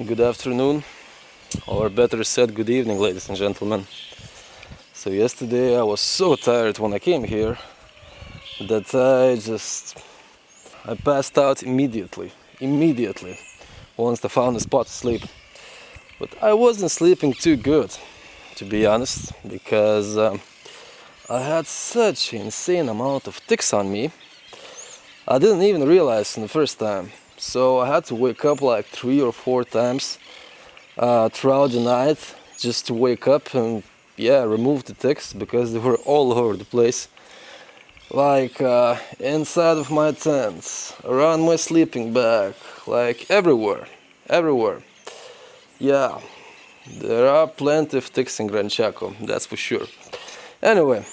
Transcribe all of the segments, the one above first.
Good afternoon, or better said, good evening, ladies and gentlemen. So yesterday I was so tired when I came here that I passed out immediately, once I found a spot to sleep. But I wasn't sleeping too good, to be honest, because I had such an insane amount of ticks on me. I didn't even realize in the first time. So I had to wake up like 3 or 4 times throughout the night just to wake up and remove the ticks, because they were all over the place, like inside of my tent, around my sleeping bag, like everywhere. Yeah, there are plenty of ticks in Gran Chaco, that's for sure. Anyway,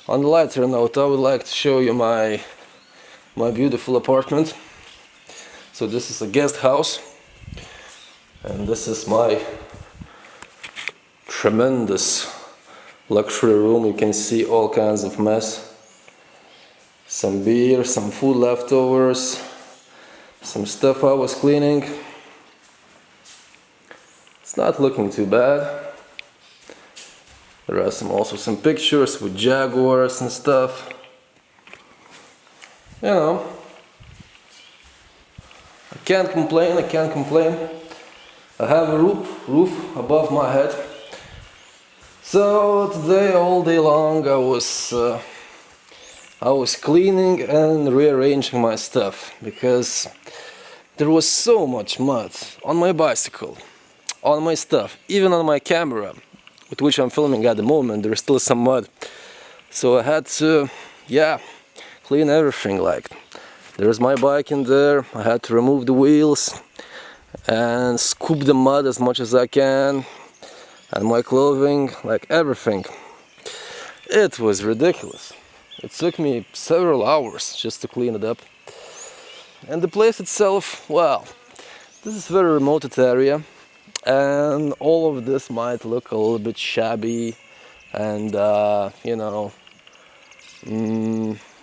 on the lighter note, I would like to show you my beautiful apartment. So this is a guest house, and this is my tremendous luxury room. You can see all kinds of mess. Some beer, some food leftovers, some stuff I was cleaning. It's not looking too bad. There are also some pictures with jaguars and stuff. You know, I can't complain. I have a roof above my head. So today, all day long, I was cleaning and rearranging my stuff, because there was so much mud on my bicycle, on my stuff, even on my camera, with which I'm filming at the moment. There's still some mud. So I had to, clean everything. Like, there's my bike in there. I had to remove the wheels and scoop the mud as much as I can, and my clothing, like everything. It was ridiculous. It took me several hours just to clean it up. And the place itself, well, this is a very remote area, and all of this might look a little bit shabby and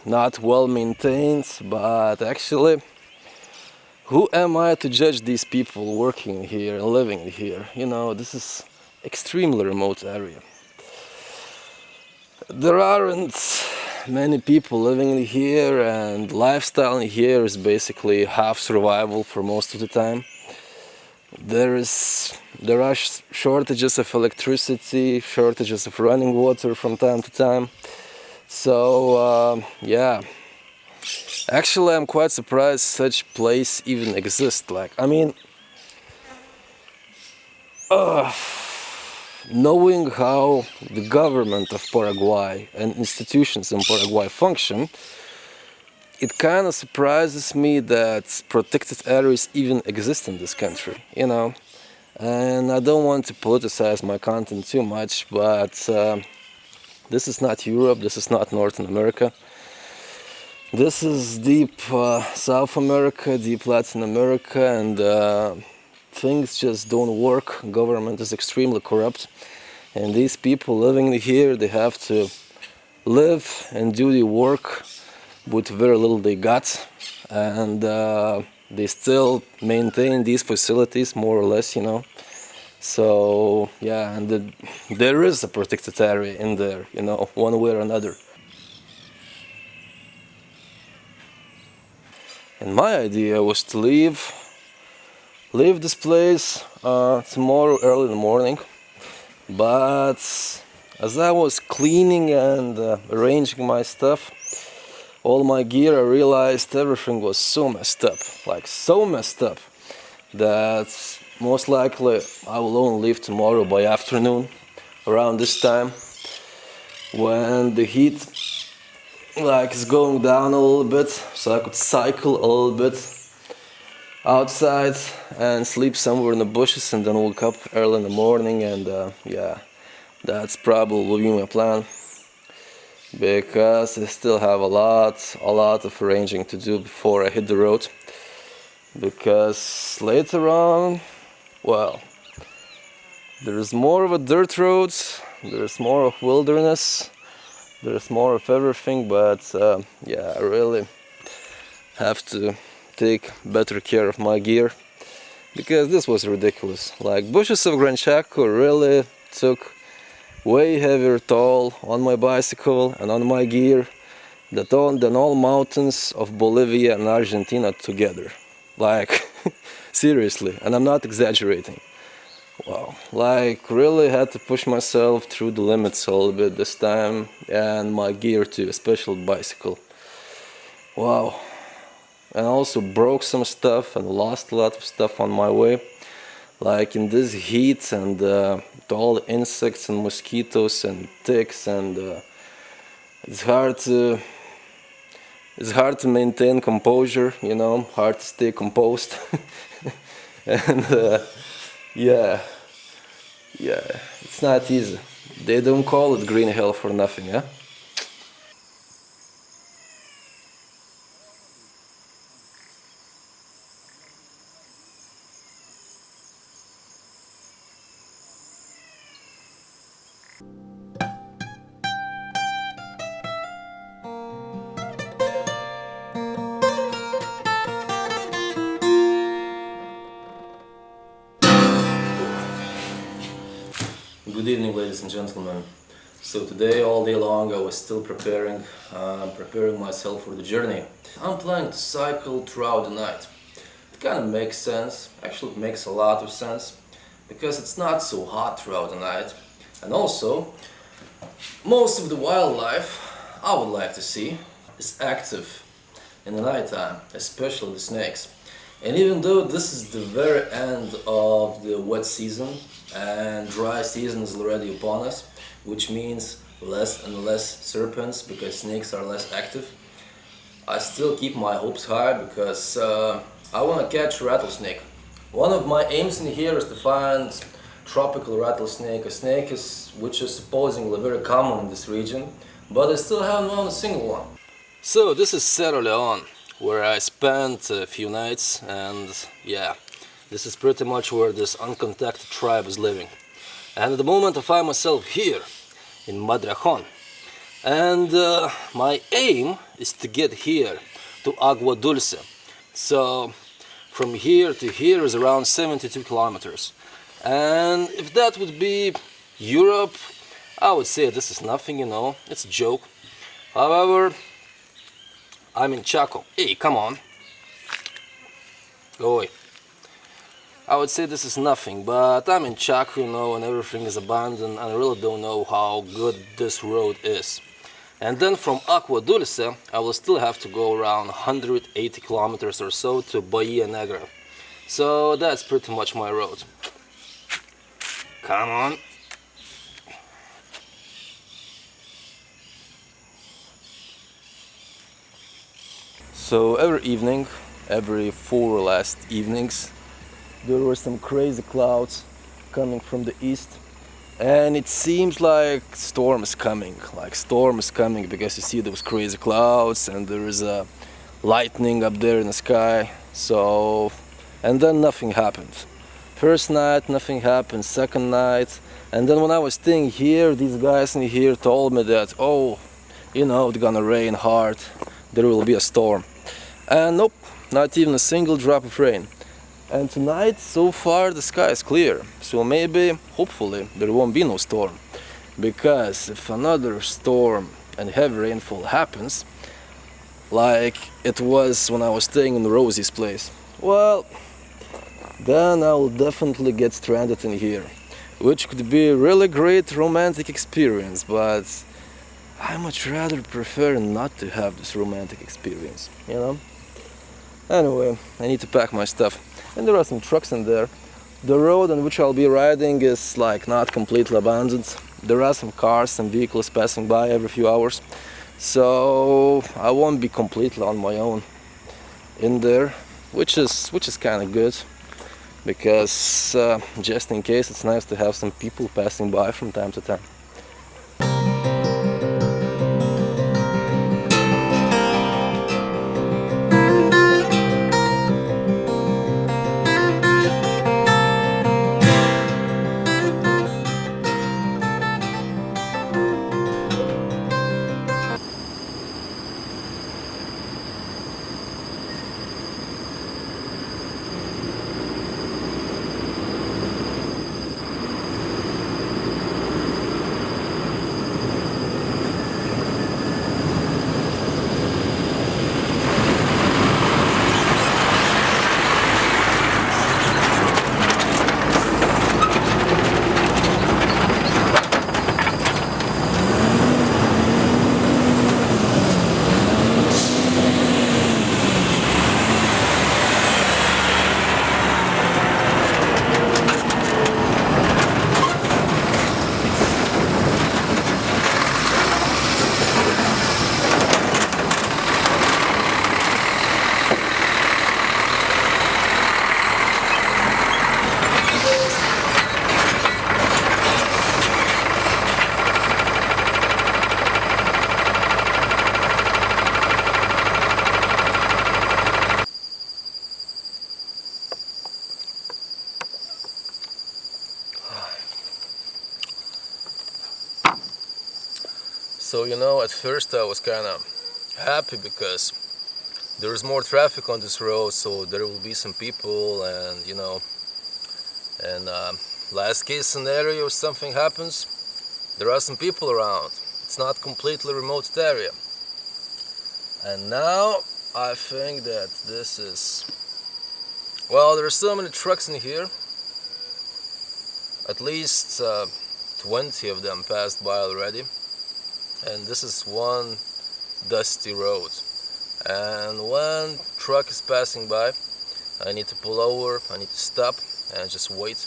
not well maintained, but actually, who am I to judge these people working here and living here? This is extremely remote area. There aren't many people living here, and lifestyle in here is basically half survival for most of the time. There are shortages of electricity, shortages of running water from time to time. So actually I'm quite surprised such place even exists. Knowing how the government of Paraguay and institutions in Paraguay function, it kind of surprises me that protected areas even exist in this country, And I don't want to politicize my content too much, but this is not Europe, this is not North America. This is deep South America, deep Latin America, and things just don't work. Government is extremely corrupt, and these people living here, they have to live and do the work with very little they got, and they still maintain these facilities more or less, So and there is a protected area in there, one way or another. And my idea was to leave this place tomorrow early in the morning, but as I was cleaning and arranging my stuff, all my gear, I realized everything was so messed up, that most likely I will only leave tomorrow by afternoon, around this time, when the heat is going down a little bit, so I could cycle a little bit outside and sleep somewhere in the bushes, and then wake up early in the morning. And that's probably my plan, because I still have a lot of arranging to do before I hit the road, because later on, well, there's more of a dirt road, there's more of wilderness, there's more of everything, but I really have to take better care of my gear because this was ridiculous. Like, bushes of Gran Chaco really took way heavier toll on my bicycle and on my gear than all mountains of Bolivia and Argentina together. Like, seriously, and I'm not exaggerating. Wow, like, really had to push myself through the limits a little bit this time, and my gear too, especially bicycle. Wow, and also broke some stuff and lost a lot of stuff on my way. Like in this heat and with all the insects and mosquitoes and ticks, and it's hard to maintain composure, hard to stay composed. And yeah, it's not easy. They don't call it green hell for nothing, yeah? Good evening, ladies and gentlemen. So today, all day long, I was still preparing myself for the journey. I'm planning to cycle throughout the night. It kind of makes sense, actually it makes a lot of sense, because it's not so hot throughout the night. And also, most of the wildlife I would like to see is active in the nighttime, especially the snakes. And even though this is the very end of the wet season and dry season is already upon us, which means less and less serpents because snakes are less active, I still keep my hopes high because I want to catch a rattlesnake. One of my aims in here is to find tropical rattlesnake, a snake which is supposedly very common in this region, but I still haven't found a single one. So this is Cerro León, where I spent a few nights, and yeah, this is pretty much where this uncontacted tribe is living. And at the moment I find myself here in Madrajon, and my aim is to get here to Agua Dulce. So from here to here is around 72 kilometers, and if that would be Europe, I would say this is nothing, it's a joke. However, I'm in Chaco. Hey, come on. Go away. I would say this is nothing, but I'm in Chaco, and everything is abandoned, and I really don't know how good this road is. And then from Agua Dulce, I will still have to go around 180 kilometers or so to Bahia Negra. So that's pretty much my road. Come on. So every evening, every 4 last evenings, there were some crazy clouds coming from the east, and it seems like storm is coming, because you see those crazy clouds and there is a lightning up there in the sky. So, and then nothing happened. First night nothing happened, second night, and then when I was staying here, these guys in here told me that, oh, it's gonna rain hard, there will be a storm. And nope, not even a single drop of rain. And tonight, so far, the sky is clear. So maybe, hopefully, there won't be no storm. Because if another storm and heavy rainfall happens, like it was when I was staying in Rosie's place, well, then I will definitely get stranded in here. Which could be a really great romantic experience, but I much rather prefer not to have this romantic experience, Anyway, I need to pack my stuff. And there are some trucks in there. The road on which I'll be riding is like not completely abandoned. There are some cars and vehicles passing by every few hours. So I won't be completely on my own in there, which is kind of good. Because just in case, it's nice to have some people passing by from time to time. So at first I was kind of happy because there's more traffic on this road, so there will be some people, and and last case scenario, if something happens, there are some people around. It's not completely remote area. And now I think that this is, well, there are so many trucks in here. At least 20 of them passed by already. And this is one dusty road. And when truck is passing by, I need to pull over, I need to stop and just wait.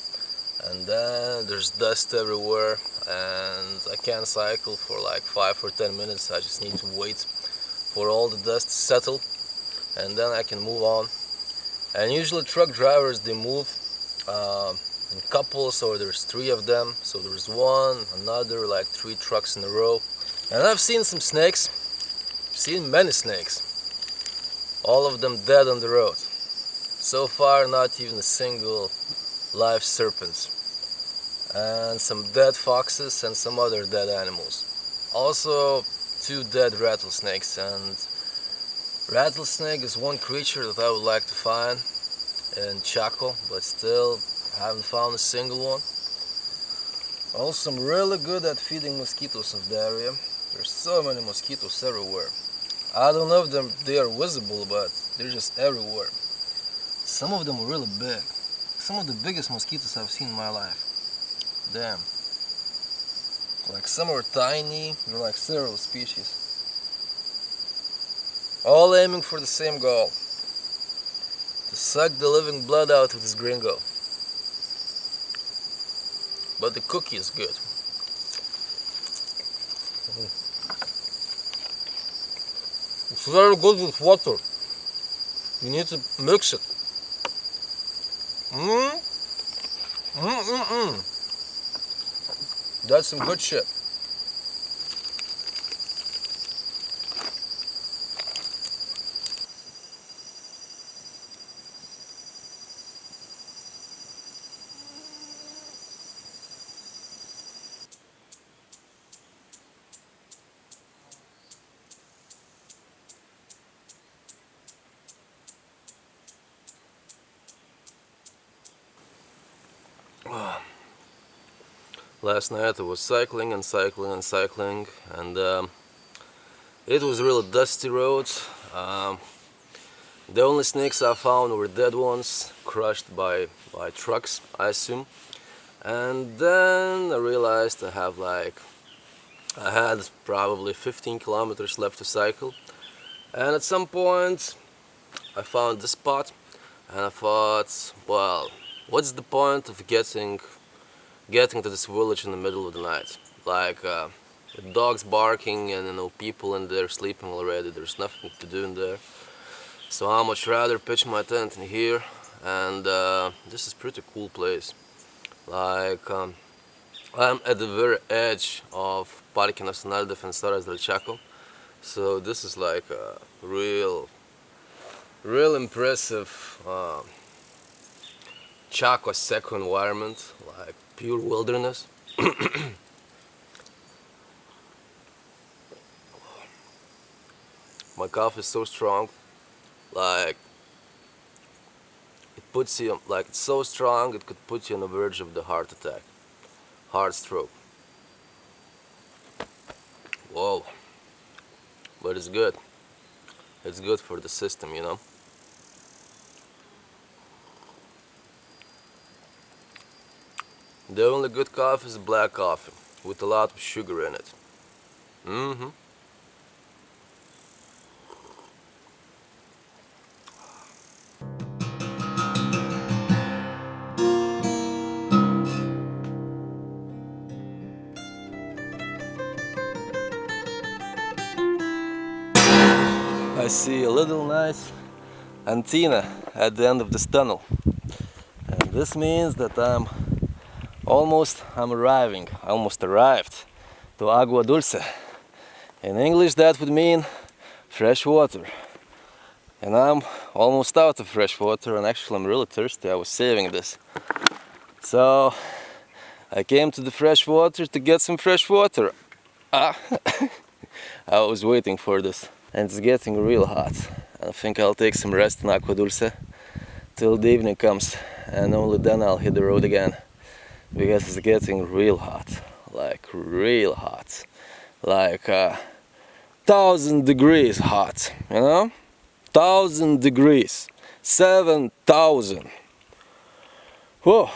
And then there's dust everywhere, and I can't cycle for like 5 or 10 minutes. I just need to wait for all the dust to settle, and then I can move on. And usually truck drivers, they move in couples, or there's 3 of them. So there's one, another, like 3 trucks in a row. And I've seen some snakes, seen many snakes, all of them dead on the road. So far not even a single live serpent, and some dead foxes and some other dead animals. Also 2 dead rattlesnakes, and rattlesnake is one creature that I would like to find in Chaco, but still haven't found a single one. Also, I'm really good at feeding mosquitoes of the area. There's so many mosquitoes everywhere. I don't know if they are visible, but they're just everywhere. Some of them are really big. Some of the biggest mosquitoes I've seen in my life. Damn. Like some are tiny, they're like several species. All aiming for the same goal. To suck the living blood out of this gringo. But the cookie is good. It's very good with water. You need to mix it. That's some good shit. Last night I was cycling and cycling and cycling, and it was really dusty road. The only snakes I found were dead ones, crushed by trucks, I assume. And then I realized I had probably 15 kilometers left to cycle. And at some point I found this spot, and I thought, well, what's the point of getting to this village in the middle of the night? Like with dogs barking and people in there sleeping already. There's nothing to do in there. So I much rather pitch my tent in here, and this is pretty cool place. Like I'm at the very edge of Parque Nacional Defensores del Chaco. So this is like a real impressive Chaco Seco environment, like pure wilderness. My coffee is so strong, like it puts you, like it's so strong it could put you on the verge of the heart attack, heart stroke. Whoa, but it's good. It's good for the system, The only good coffee is black coffee with a lot of sugar in it. I see a little nice antenna at the end of this tunnel, and this means that I'm almost arrived to Agua Dulce. In English that would mean fresh water, and I'm almost out of fresh water, and actually I'm really thirsty. I was saving this, so I came to the fresh water to get some fresh water. I was waiting for this. And it's getting real hot. I think I'll take some rest in Agua Dulce till the evening comes, and only then I'll hit the road again. Because it's getting real hot. Like real hot. Like 1,000 degrees hot, you know? 1,000 degrees. 7,000. Whoa.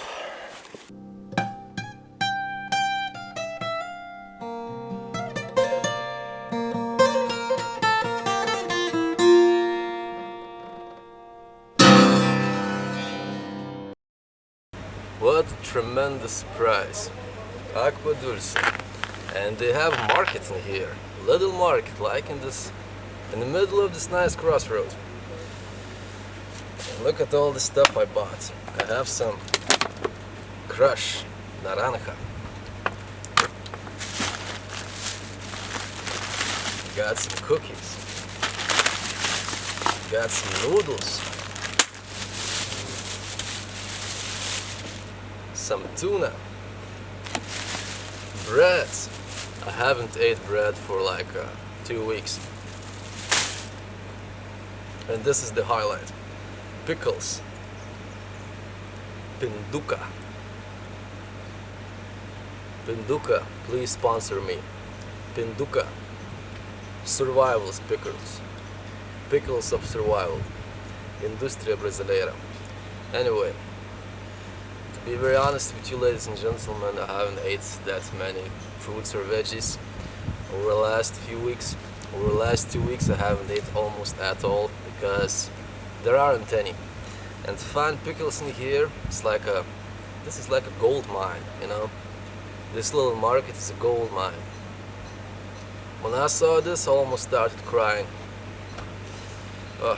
What a tremendous surprise. Agua Dulce. And they have a market in here. Little market, like in the middle of this nice crossroad. And look at all the stuff I bought. I have some crush, naranja. Got some cookies. Got some noodles. Some tuna. Bread. I haven't ate bread for like 2 weeks. And this is the highlight. Pickles. Pinduka. Pinduka, please sponsor me. Pinduka. Survival's pickles. Pickles of survival. Industria brasileira. Anyway, to be very honest with you, ladies and gentlemen, I haven't ate that many fruits or veggies over the last few weeks. Over the last 2 weeks I haven't ate almost at all because there aren't any. And to find pickles in here, this is like a gold mine, you know? This little market is a gold mine. When I saw this, I almost started crying. Ugh.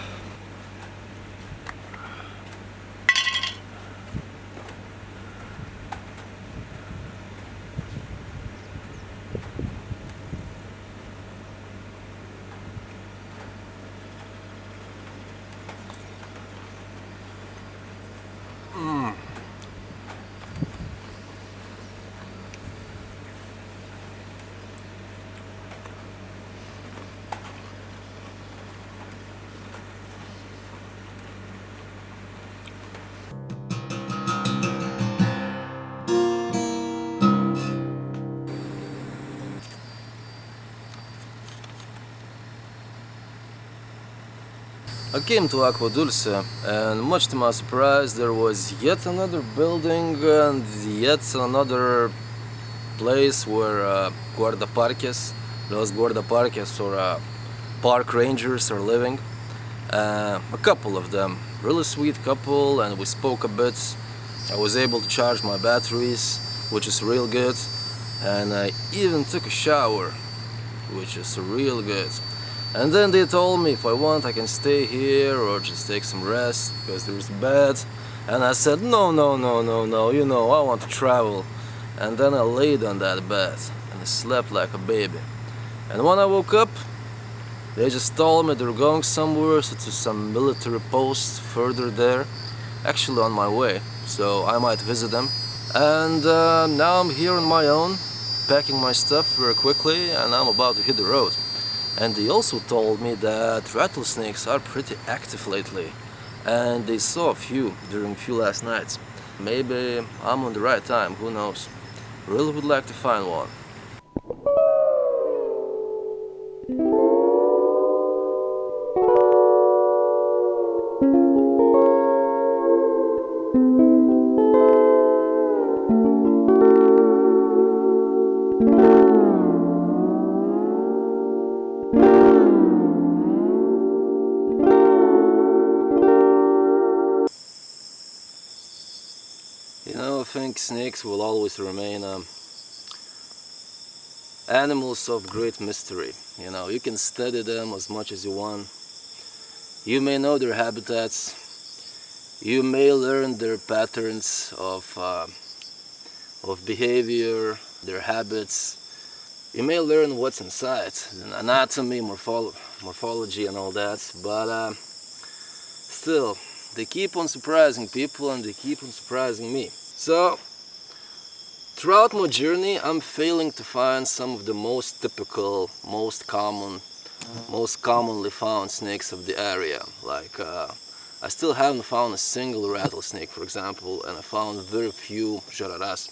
I came to Agua Dulce, and much to my surprise there was yet another building and yet another place where guardaparques, those guardaparques or park rangers are living. A couple of them, really sweet couple, and we spoke a bit. I was able to charge my batteries, which is real good, and I even took a shower, which is real good. And then they told me if I want I can stay here or just take some rest because there's a bed. And I said no, you know, I want to travel. And then I laid on that bed and I slept like a baby. And when I woke up, they just told me they're going somewhere, so to some military post further there, actually on my way, so I might visit them. And now I'm here on my own, packing my stuff very quickly, and I'm about to hit the road. And they also told me that rattlesnakes are pretty active lately, and they saw a few during a few last nights. Maybe I'm on the right time, who knows. Really would like to find one. You know, I think snakes will always remain animals of great mystery. You know, you can study them as much as you want. You may know their habitats. You may learn their patterns of behavior, their habits. You may learn what's inside, anatomy, morphology and all that, but still, they keep on surprising people and they keep on surprising me. So, throughout my journey, I'm failing to find some of the most typical, most commonly found snakes of the area. Like, I still haven't found a single rattlesnake, for example, and I found very few jararas.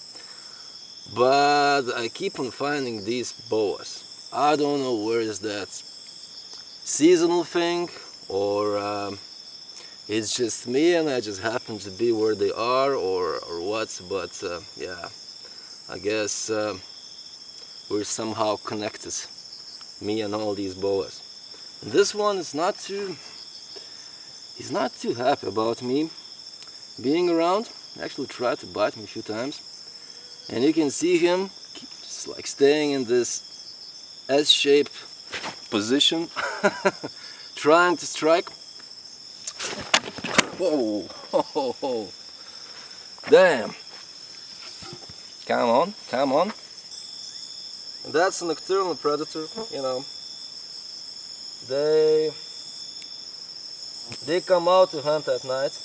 But I keep on finding these boas. I don't know where is that seasonal thing, or it's just me and I just happen to be where they are, or what, but yeah, I guess we're somehow connected, me and all these boas. And this one is he's not too happy about me being around. He actually tried to bite me a few times, and you can see him just like staying in this S-shaped position, trying to strike. Whoa, ho, ho. Damn. Come on, come on. And that's a nocturnal predator, you know. They come out to hunt at night.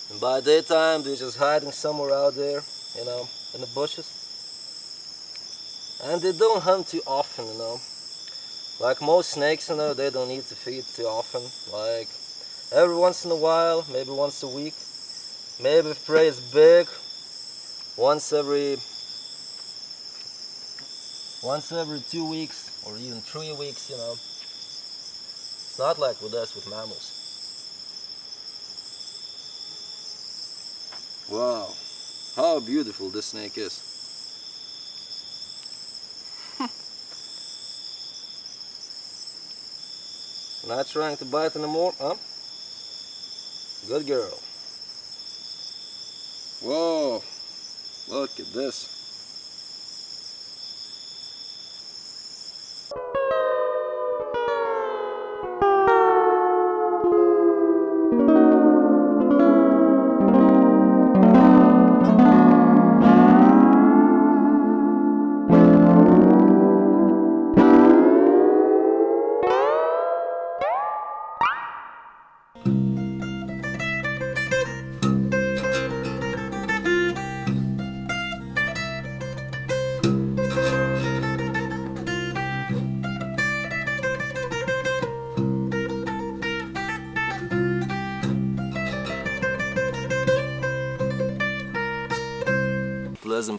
And by daytime, they're just hiding somewhere out there, you know, in the bushes. And they don't hunt too often, you know. Like most snakes, you know, they don't need to feed too often. Like every once in a while, maybe once a week. Maybe if prey is big, once every 2 weeks or even 3 weeks, you know. It's not like with us, with mammals. Wow, how beautiful this snake is. Not trying to bite anymore, huh? Good girl. Whoa, look at this.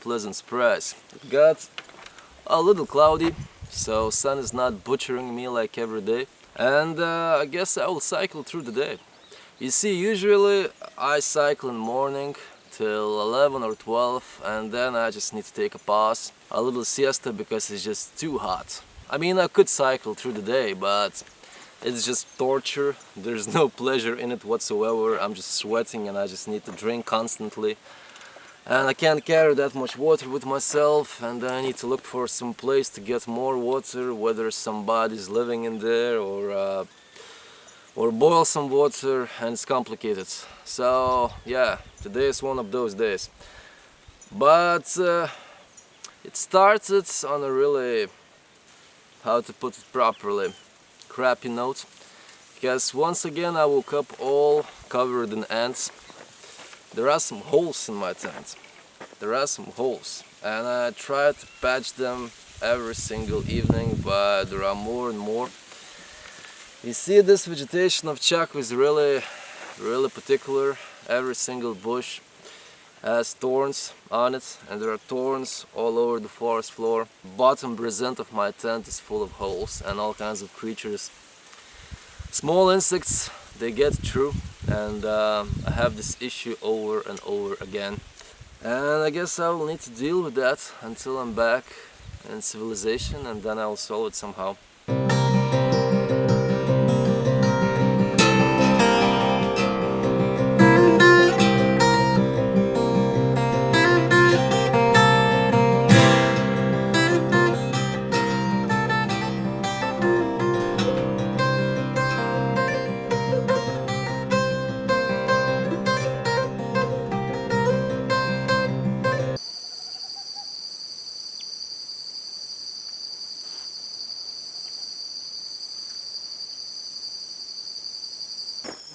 Pleasant surprise. It got a little cloudy, so sun is not butchering me like every day, and I guess I will cycle through the day. You see, usually I cycle in the morning till 11 or 12, and then I just need to take a pause, a little siesta, because it's just too hot. I mean, I could cycle through the day, but it's just torture. There's no pleasure in it whatsoever. I'm just sweating and I just need to drink constantly. And I can't carry that much water with myself, and I need to look for some place to get more water, whether somebody's living in there or boil some water, and it's complicated. So yeah, today is one of those days. But it started on a really, how to put it properly, crappy note, because once again I woke up all covered in ants. There are some holes in my tent. There are some holes, and I try to patch them every single evening, but there are more and more. You see, this vegetation of Chaco is really particular. Every single bush has thorns on it, and there are thorns all over the forest floor. Bottom present of my tent is full of holes and all kinds of creatures. Small insects, they get through, and I have this issue over and over again. And I guess I will need to deal with that until I'm back in civilization, and then I will solve it somehow.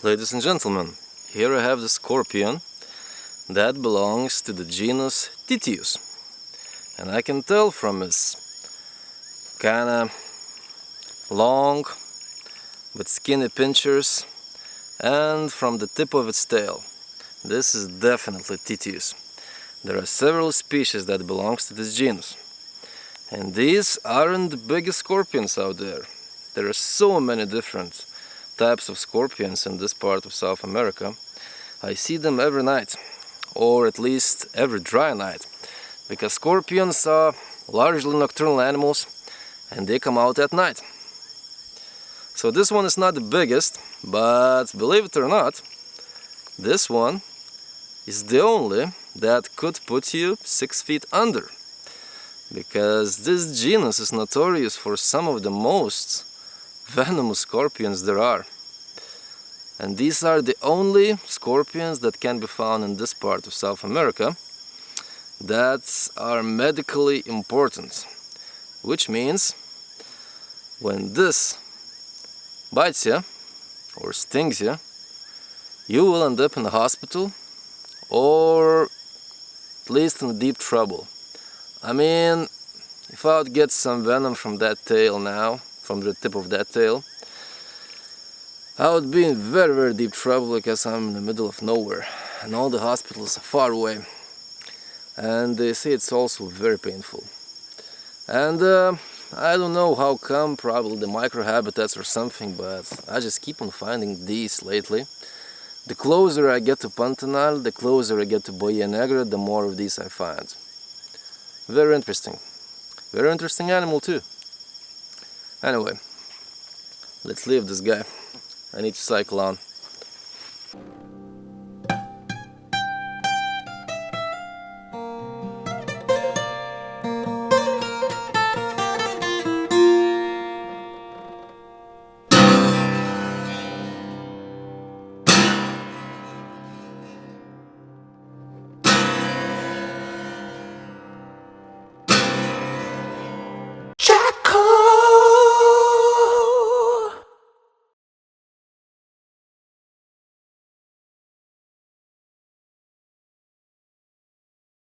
Ladies and gentlemen, here I have the scorpion that belongs to the genus Titius. And I can tell from his kinda long with skinny pincers and from the tip of its tail. This is definitely Titius. There are several species that belongs to this genus. And these aren't the biggest scorpions out there. There are so many different types of scorpions in this part of South America. I see them every night, or at least every dry night, because scorpions are largely nocturnal animals and they come out at night. So this one is not the biggest, but believe it or not, this one is the only that could put you 6 feet under. Because this genus is notorious for some of the most venomous scorpions there are. And these are the only scorpions that can be found in this part of South America that are medically important. Which means when this bites you or stings you, you will end up in the hospital or at least in deep trouble. I mean, if I would get some venom from that tail now, from the tip of that tail, I would be in very, very deep trouble because I'm in the middle of nowhere and all the hospitals are far away. And they say it's also very painful. And I don't know how come, probably the microhabitats or something, but I just keep on finding these lately. The closer I get to Pantanal, the closer I get to Bahia Negra, the more of these I find. Very interesting. Very interesting animal too. Anyway, let's leave this guy. I need to cycle on.